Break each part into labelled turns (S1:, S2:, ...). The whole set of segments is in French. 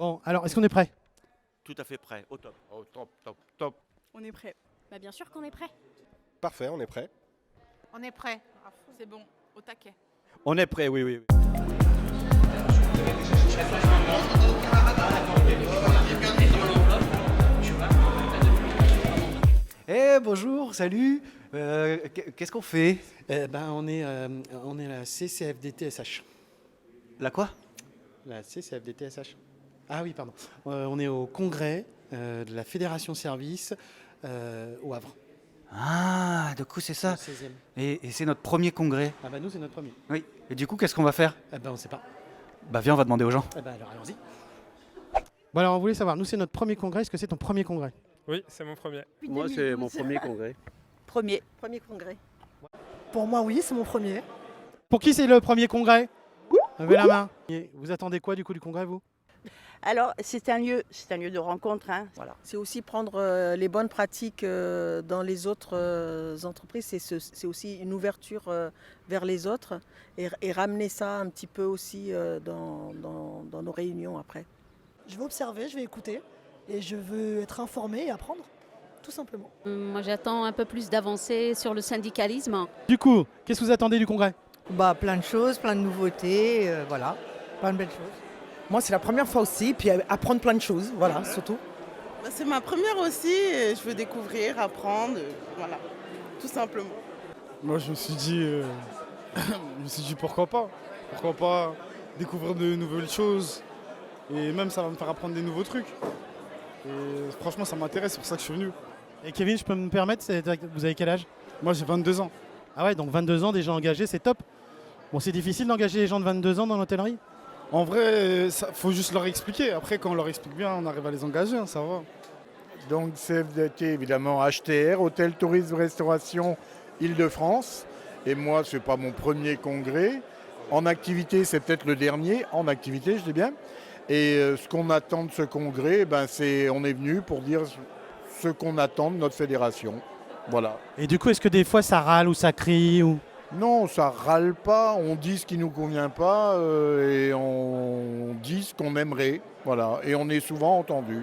S1: Bon, alors, est-ce qu'on est prêt?
S2: Tout à fait prêt, au top.
S3: Oh, top, top, top.
S4: On est prêt.
S5: Bah bien sûr qu'on est prêt.
S3: Parfait, on est prêt.
S6: On est prêt. C'est bon, au taquet.
S2: On est prêt, oui, oui.
S1: Eh, bonjour, salut. Qu'est-ce qu'on fait?
S7: On est la CCFDT-SH.
S1: La quoi?
S7: La CCFDT-SH. Ah oui, pardon. On est au congrès de la Fédération Service au Havre.
S1: Ah, du coup, c'est ça.
S7: Le 16e.
S1: Et c'est notre premier congrès.
S7: Ah bah nous, c'est notre premier.
S1: Oui. Et du coup, qu'est-ce qu'on va faire?
S7: Ah bah on sait pas.
S1: Bah viens, on va demander aux gens.
S7: Ah bah alors allons-y. Bon alors on voulait savoir, nous c'est notre premier congrès, est-ce que c'est ton premier congrès?
S8: Oui, c'est mon premier.
S2: Moi, c'est mon premier congrès.
S4: Premier congrès.
S9: Pour moi, oui, c'est mon premier.
S7: Pour qui c'est le premier congrès? Levez la main. Et vous attendez quoi du coup du congrès vous?
S4: Alors, c'est un lieu de rencontre. Hein. Voilà.
S9: C'est aussi prendre les bonnes pratiques dans les autres entreprises. C'est aussi une ouverture vers les autres et ramener ça un petit peu aussi dans nos réunions après.
S10: Je vais observer, je vais écouter et je veux être informé et apprendre, tout simplement.
S5: Moi j'attends un peu plus d'avancée sur le syndicalisme.
S7: Du coup, qu'est-ce que vous attendez du congrès?
S11: Bah plein de choses, plein de nouveautés, voilà, plein de belles choses.
S9: Moi, c'est la première fois aussi, puis apprendre plein de choses, voilà, surtout.
S6: C'est ma première aussi, et je veux découvrir, apprendre, voilà, tout simplement.
S8: Moi, je me suis dit pourquoi pas? Pourquoi pas découvrir de nouvelles choses? Et même, ça va me faire apprendre des nouveaux trucs. Et franchement, ça m'intéresse, c'est pour ça que je suis venu.
S7: Et Kevin, je peux me permettre, vous avez quel âge?
S8: Moi, j'ai 22 ans.
S7: Ah ouais, donc 22 ans déjà engagés, c'est top. Bon, c'est difficile d'engager les gens de 22 ans dans l'hôtellerie?
S8: En vrai, il faut juste leur expliquer. Après, quand on leur explique bien, on arrive à les engager, hein, ça va.
S3: Donc CFDT, évidemment, HTR, Hôtel Tourisme Restauration Île-de-France. Et moi, ce n'est pas mon premier congrès. En activité, c'est peut-être le dernier. En activité, je dis bien. Et ce qu'on attend de ce congrès, on est venu pour dire ce qu'on attend de notre fédération. Voilà.
S7: Et du coup, est-ce que des fois ça râle ou ça crie ou...
S3: Non, ça râle pas, on dit ce qui nous convient pas et on dit ce qu'on aimerait. Voilà. Et on est souvent entendu.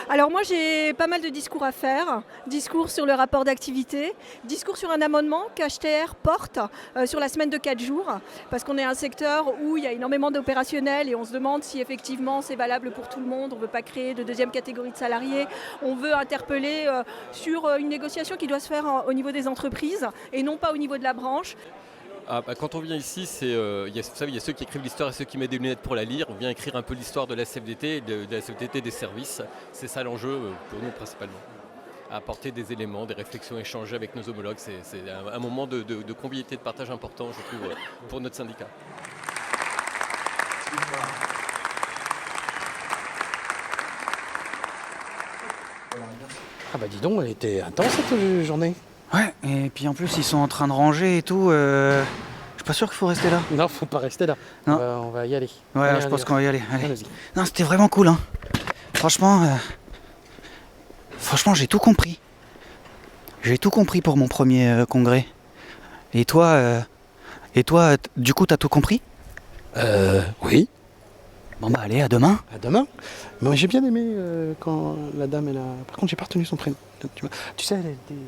S12: Alors moi j'ai pas mal de discours à faire, discours sur le rapport d'activité, discours sur un amendement qu'HTR porte sur la semaine de 4 jours, parce qu'on est un secteur où il y a énormément d'opérationnels et on se demande si effectivement c'est valable pour tout le monde, on ne veut pas créer de deuxième catégorie de salariés, on veut interpeller sur une négociation qui doit se faire au niveau des entreprises et non pas au niveau de la branche.
S13: Quand on vient ici, vous savez, il y a ceux qui écrivent l'histoire et ceux qui mettent des lunettes pour la lire. On vient écrire un peu l'histoire de la CFDT, de la CFDT des services. C'est ça l'enjeu pour nous principalement. Apporter des éléments, des réflexions, échanger avec nos homologues. C'est un moment de convivialité, de partage important, je trouve, pour notre syndicat.
S7: Ah bah dis donc, elle était intense cette journée.
S1: Ouais, et puis en plus, ils sont en train de ranger et tout. Je suis pas sûr qu'il faut rester là.
S7: Non, faut pas rester là.
S1: Non.
S7: On va y aller.
S1: Ouais,
S7: Allez,
S1: je pense qu'on va y aller. Allez.
S7: Allez-y.
S1: Non, c'était vraiment cool, hein. Franchement, j'ai tout compris. J'ai tout compris pour mon premier congrès. Et toi, du coup, t'as tout compris?
S7: Oui.
S1: Bon bah allez, à demain.
S7: À demain. Moi j'ai bien aimé quand la dame, Par contre, j'ai pas retenu son prénom. Tu sais, elle était...